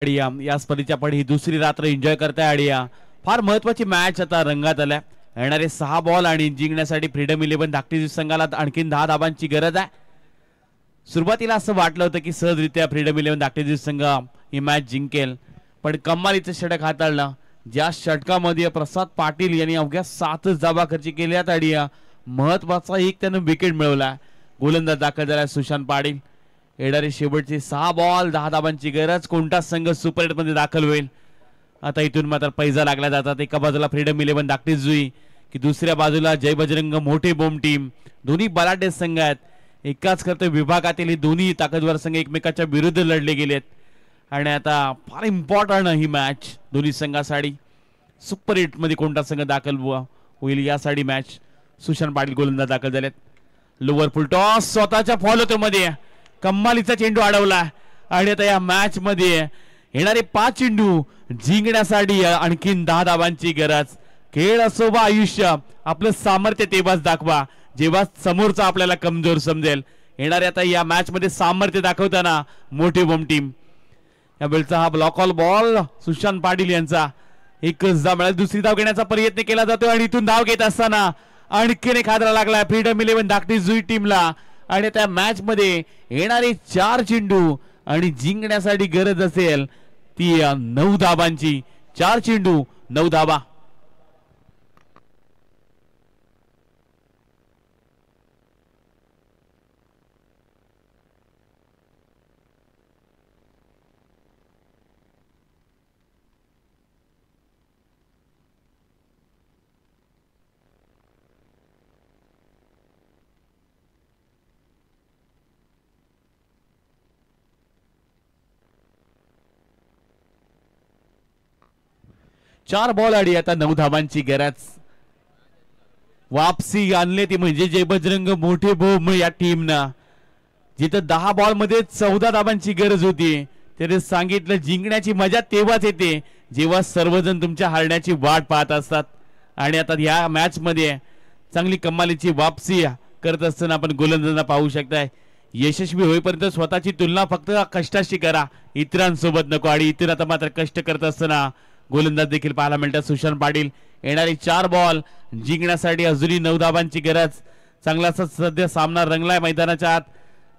Idea या स्पर्धेची आपण ही दुसरी रात्र एन्जॉय करताय. अडिया फार महत्वाची मॅच आता रंगात आल्या. येणारे 6 बॉल आणि जिंकण्यासाठी फ्रीडम 11 धाकटी संघाला आणखीन 10 धाबांची गरज आहे. सुरुवातीला असं वाटलं होतं की सहजरित्या फ्रीडम 11 धाकटी संघ ही मॅच जिंकेल, पण कमालीचं षटक हाताळलं. ज्या षटकामध्ये प्रसाद पाटील यांनी अवघ्या 7 धाबा खर्च केल्यात. अडिया महत्वाचा एक त्यानं विकेट मिळवला. गोलंदाज दाखल झाला सुशांत पाटील. येणारे शेवटचे 6 बॉल 10 धाबांची गरज. कोणता संघ सुपर 8 मध्ये दाखल होईल? आता इथून मात्र पैजा लागला जातात. एका बाजूला फ्रीडम 11 धाकटी जुई की दुसऱ्या बाजूला जय बजरंग मोठे बोम टीम. दोन्ही बलाढ्य संघ आहेत. एकाच कर्तव्य विभागातील ही दोन्ही ताकदवर संघ एकमेकाच्या विरुद्ध लढले गेलेत आणि आता फार इम्पॉर्टंट ही मॅच दोन्ही संघासाठी. सुपर 8 मध्ये कोणता संघ दाखल होईल यासाठी मॅच. सुशांत पाटील गोलंदाज दाखल झालेत. लोअर फुल टॉस स्वतःच्या फॉलो मध्ये कम्मालीचा चेंडू अडवला आणि आता या मॅच मध्ये येणारे 5 चेंडू जिंकण्यासाठी आणखीन 10 धाबांची गरज. खेळ असो वा आयुष्य, आपलं सामर्थ्य तेव्हाच दाखवा जेव्हा समोरचा आपल्याला कमजोर समजेल. येणारे आता या मॅच मध्ये सामर्थ्य दाखवताना मोठी बोम टीम. या वेळचा हा block all ball Sushant Patil यांचा. एकच धाव मिळाली. दुसरी धाव घेण्याचा प्रयत्न केला जातो आणि इथून धाव घेत असताना आणखीन एक हादरा लागला फ्रीडम 11 धाकटी जुई टीमला. आणि त्या मॅच मध्ये येणारे 4 चेंडू आणि जिंकण्यासाठी गरज असेल ती 9 धाबांची. 4 चेंडू 9 धाबा. चार बॉल आडी आता 9 धाबांची गरज. वापसी आणले ती म्हणजे जय बजरंग मोठे बोम या टीमनं. जिथं 10 बॉल मध्ये 14 धाबांची गरज होती त्याने सांगितलं जिंकण्याची मजा तेव्हाच येते जेव्हा सर्वजण तुमच्या हारण्याची वाट पाहत असतात. आणि आता या मॅच मध्ये चांगली कमालीची वापसी करत असताना आपण गोलंदाजांना पाहू शकताय. यशस्वी होईपर्यंत स्वतःची तुलना फक्त कष्टाशी करा, इतरांसोबत नको. आणि इतर आता मात्र कष्ट करत असताना गोलंदाज देखील पाहायला मिळतात सुशांत पाटील. येणारे 4 बॉल जिंकण्यासाठी अजूनही 9 धाबांची गरज. चांगलासा सध्या सामना रंगलाय मैदानाच्या आत.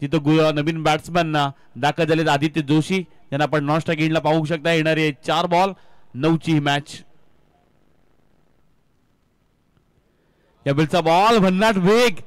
तिथं नवीन बॅट्समॅन दाखल झाले आदित्य जोशी यांना आपण नॉन स्ट्राइक एंडला पाहू शकता. येणारे 4 बॉल 9 ची मॅच. या बिलचा बॉल भन्नाट वेग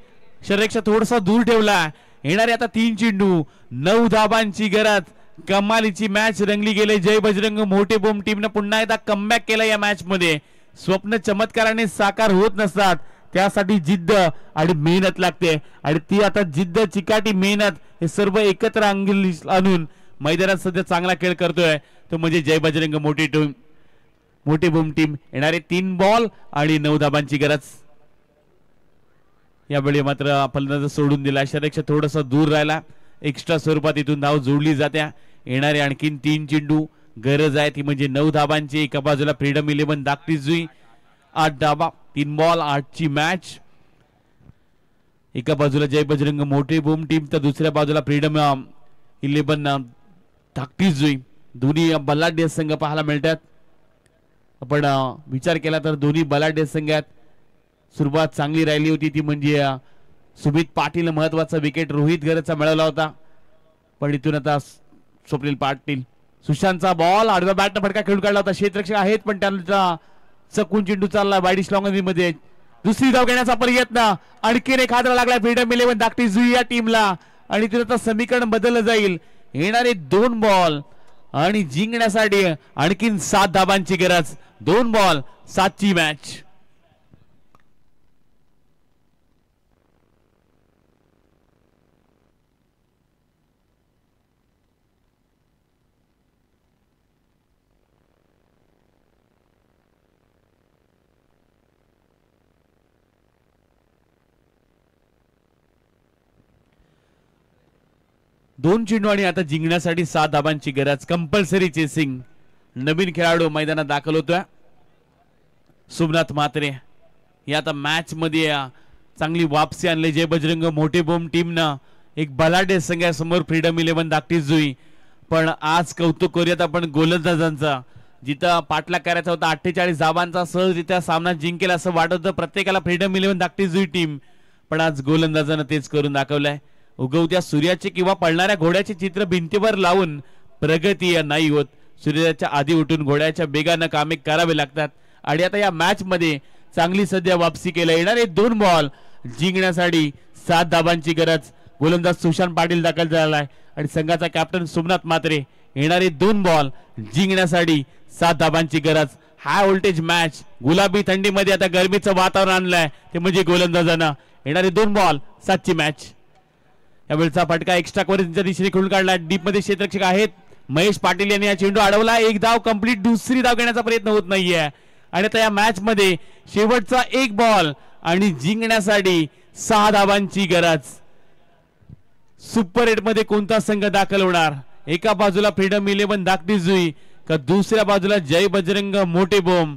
शरीरेक्षा थोडासा दूर ठेवला. येणारे आता 3 चेंडू 9 धाबांची गरज. कमालीची मॅच रंगली गेले. जय बजरंग मोठे बोम टीमने पुन्हा एकदा कमबॅक केला या मॅच मध्ये. स्वप्न चमत्काराने साकार होत नसतात, त्यासाठी जिद्द आणि मेहनत लागते. आणि ती आता जिद्द चिकाटी मेहनत हे सर्व एकत्र आणून मैदानात सध्या चांगला खेळ करतोय तो म्हणजे जय बजरंग मोठी बोम टीम. येणारे 3 बॉल आणि 9 धाबांची गरज. यावेळी मात्र फलंदाज सोडून दिला. शरीरेक्षा थोडासा दूर राहिला. एक्स्ट्रा स्वरूपात इथून धाव जोडली जात्या. येणारे आणखीन 3 चेंडू गरज आहे ती म्हणजे 9 धाबांची. एका बाजूला फ्रीडम 11 धाकटी जुई 8 धाबा. 3 बॉल 8 ची मॅच. एका बाजूला जय बजरंग मोठे बोम टीम तर दुसऱ्या बाजूला फ्रीडम 11 धाकटी जुई. दोन्ही बलाढ्य संघ पाहायला मिळतात. आपण विचार केला तर दोन्ही बलाढ्य संघ आहेत. सुरुवात चांगली राहिली होती ती म्हणजे सुमित पाटील महत्वाचा विकेट रोहित गरजचा मिळवला होता. पण इथून आता स्वप्नील पाटील. सुशांतचा बॉल आडव्या बॅटने फटका खेळून काढला होता. क्षेत्ररक्षक आहेत पण त्यांचा चकून चेंडू चालला वाईड स्लॉंग मध्ये. दुसरी धाव घेण्याचा प्रयत्न. आणखीन एक हादरा लागला फ्रीडम 11 धाकटी जुई या टीमला. आणि तिथं आता समीकरण बदललं जाईल. येणारे 2 बॉल आणि जिंकण्यासाठी आणखीन 7 धाबांची गरज. 2 बॉल 7 ची मॅच. दोन चेंडू आणि आता जिंकण्यासाठी 7 धाबांची गरज. Compulsory chasing. नवीन खेळाडू मैदानात दाखल होतोय सोमनाथ म्हात्रे. या आता मॅच मध्ये चांगली वापसी आणली जय बजरंग मोठे बोम टीमनं. एक बलाढ्य संघासमोर फ्रीडम 11 धाकटी जुई पण आज कौतुक करूयात आपण गोलंदाजांचा. जिथं पाठलाग करायचा होता 48 धावांचा सहजरित्या सामना जिंकेल असं वाटत होतं प्रत्येकाला फ्रीडम 11 धाकटी जुई टीम. पण आज गोलंदाजानं तेच करून दाखवलंय. उगवत्या सूर्याचे किंवा पळणाऱ्या घोड्याचे चित्र भिंतीवर लावून प्रगती नाही होत. सूर्याच्या आधी उठून घोड्याच्या बेगानं कामे करावे लागतात. आणि आता या मॅच मध्ये चांगली सध्या वापसी केली. येणारे 2 बॉल जिंकण्यासाठी 7 धावांची गरज. गोलंदाज सुशांत पाटील दाखल झालाय आणि संघाचा कॅप्टन सोमनाथ म्हात्रे. येणारे 2 बॉल जिंकण्यासाठी 7 धावांची गरज. High voltage match. गुलाबी थंडीमध्ये आता गरमीचं वातावरण आणलंय ते म्हणजे गोलंदाजांना. येणारे 2 बॉल 7 ची मॅच. यावेळचा फटका एक्स्ट्रा कव्हरेजच्या दिशेने खेळून काढला. डीप मध्ये क्षेत्ररक्षक आहेत महेश पाटील यांनी हा चेंडू अडवला. 1 धाव कंप्लीट. दुसरी धाव घेण्याचा प्रयत्न होत नाहीये. आणि आता या मॅच मध्ये शेवटचा 1 बॉल आणि जिंकण्यासाठी 6 धावांची गरज. सुपर 8 मध्ये कोणता संघ दाखल होणार? एका बाजूला फ्रीडम 11 धाकटी जुई का दुसऱ्या बाजूला जय बजरंग मोठे बोम.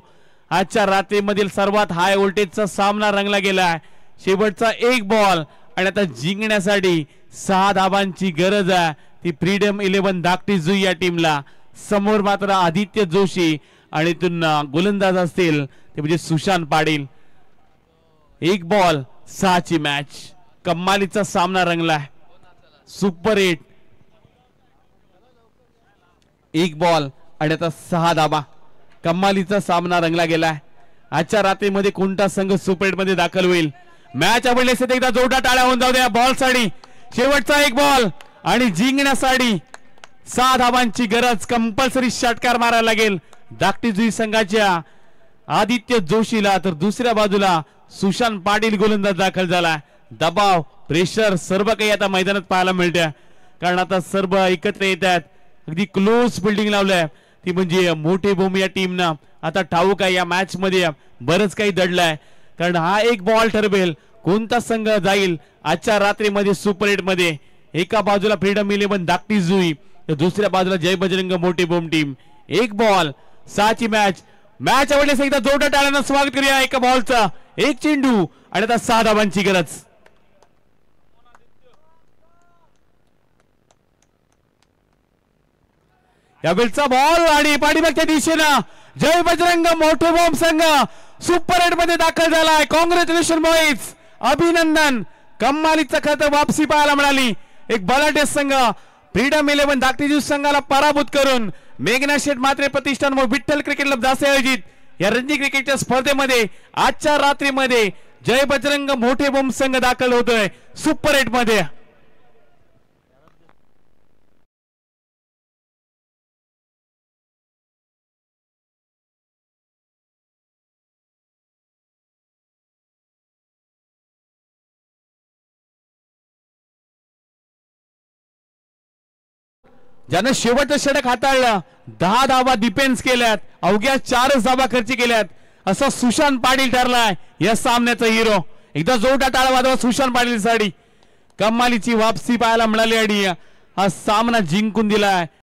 आजच्या रात्रीमधील सर्वात हाय व्होल्टेजचा सामना रंगला गेलाय. शेवटचा 1 बॉल आणि आता जिंकण्यासाठी 6 धावांची गरज आहे. ती फ्रीडम 11 धाकटी जुई या टीमला. समोर मात्र आदित्य जोशी आणि इथून गोलंदाज असतील ते म्हणजे सुशांत पाटील. 1 बॉल 6 ची मॅच. कमालीचा सामना रंगलाय. सुपर 8 1 बॉल आणि आता 6 धावा. कमालीचा सामना रंगला गेलाय. आजच्या रात्रीमध्ये कोणता संघ सुपर 8 मध्ये दाखल होईल? मॅच आवडली असेल एकदा जोरदार टाळ्या होऊन जाऊ द्या बॉल साठी. शेवटचा 1 बॉल आणि जिंकण्यासाठी 6 धावांची गरज. कंपल्सरी षटकार मारायला लागेल धाकटी जुई संघाच्या आदित्य जोशीला. तर दुसऱ्या बाजूला सुशांत पाटील गोलंदाज दाखल झाला. दबाव प्रेशर सर्व काही आता मैदानात पाहायला मिळते. कारण आता सर्व एकत्र येत आहेत. अगदी क्लोज फिल्डिंग लावलंय ती म्हणजे मोठे बोम या टीमनं. आता ठाऊक आहे या मॅच मध्ये बरंच काही दडलंय. कारण हा 1 बॉल ठरवेल कोणता संघ जाईल आजच्या रात्रीमध्ये सुपर 8 मध्ये. एका बाजूला फ्रीडम 11 धाकटी जुई तर दुसऱ्या बाजूला जय बजरंग मोठी बोम टीम. 1 बॉल 6 ची मॅच. मॅच आवडल्यास एकदा जोरदार टाळ्यानं स्वागत करूया. एका बॉलचा 1 चेंडू आणि आता 6 धावांची गरज. यावेळचा बॉल आणि पाठीमागच्या दिशेनं जय बजरंग मोठे बॉम्ब संघ सुपर 8 मध्ये दाखल झालाय. Congratulation boys. अभिनंदन. कमालीचा खत वापसी पाहायला मिळाली. एक बलाढ्य संघ फ्रीडम 11 धाकटी जुई संघाला पराभूत करून मेघना शेठ म्हात्रे प्रतिष्ठान व विठ्ठल क्रिकेट क्लब दासे आयोजित या रणजी क्रिकेटच्या स्पर्धेमध्ये आजच्या रात्रीमध्ये जय बजरंग मोठे बॉम्ब संघ दाखल होतोय सुपर 8 मध्ये. ज्यानं शेवटचं षटक हाताळलं 10 धावा डिफेन्स केल्यात. अवघ्या 4 धावा खर्च केल्यात असा सुशांत पाटील ठरलाय या सामन्याचा हिरो. एकदा जोरदार टाळ्या वाजवा सुशांत पाटील साठी. कमालीची वापसी पाहायला मिळाली आणि हा सामना जिंकून दिलाय